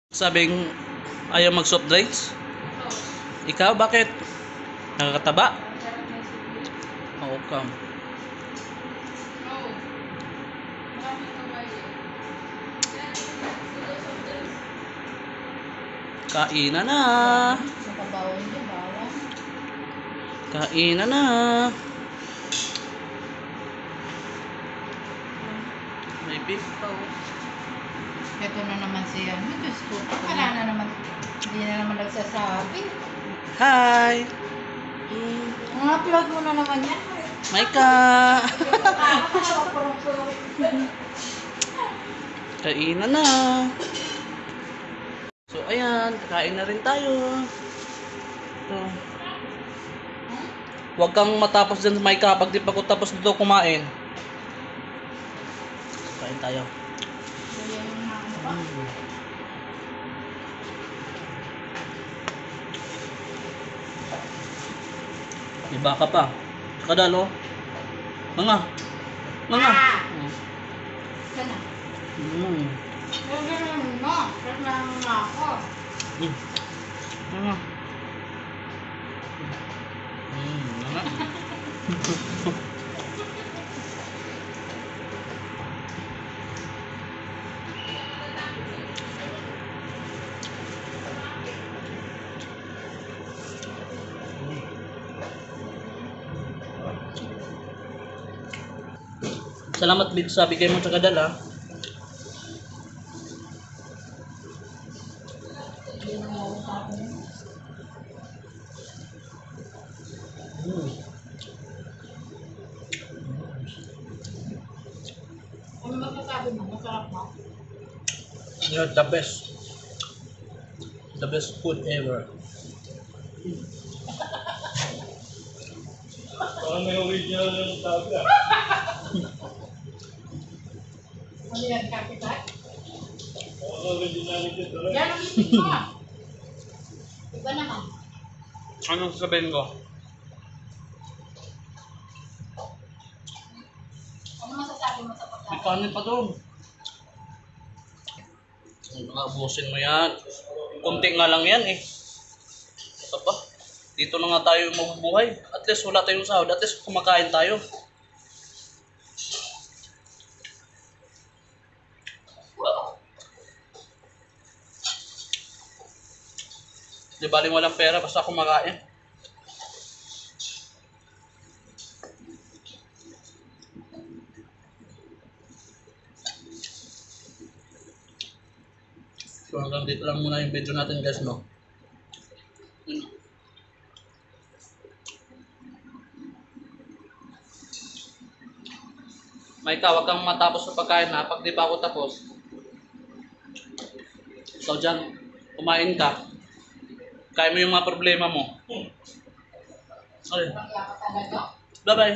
Sabing ayaw mag soft drinks? Ikaw bakit? Nakakataba? Oo ka. Kainan na. Kainan na. May beef pa oh. Ito na naman siya. Diyos ko. Wala na naman. Hindi na naman nagsasabi. Hi! Ang upload mo na naman yan. Maika! Kainan na. So ayan, kakain na rin tayo. Ito. Huwag kang matapos dyan Maika pag di pa ko tapos dito kumain. Kain tayo. May baka pa. Tsaka dalo. Mga. Mga. Sana. Mga. ako. Mga. Mga. Salamat Big sa bigay mo sa kadala. Ano masasabi mo? Masarap mo? You're the best. The best food ever. Parang may original yung sabi ah. Ano yan? Kapitan? Parang original yung sabi. Yan ang isip mo. Iba naman. Anong sabihin ko? Ano masasabi mo sa May pagkain? kanin pa doon. Abusin mo yan. Kunti nga lang yan eh. Ito pa. Dito na nga tayo mabubuhay. At least wala tayong sahod. At least kumakain tayo. Di baling walang pera basta kumakain. So hanggang dito lang muna yung video natin guys no. May tawag kang matapos sa pagkain na pag di pa ako tapos. So dyan, kumain ka. Kaya mo yung mga problema mo. Okay. Pagkakatagal ko? Bye bye.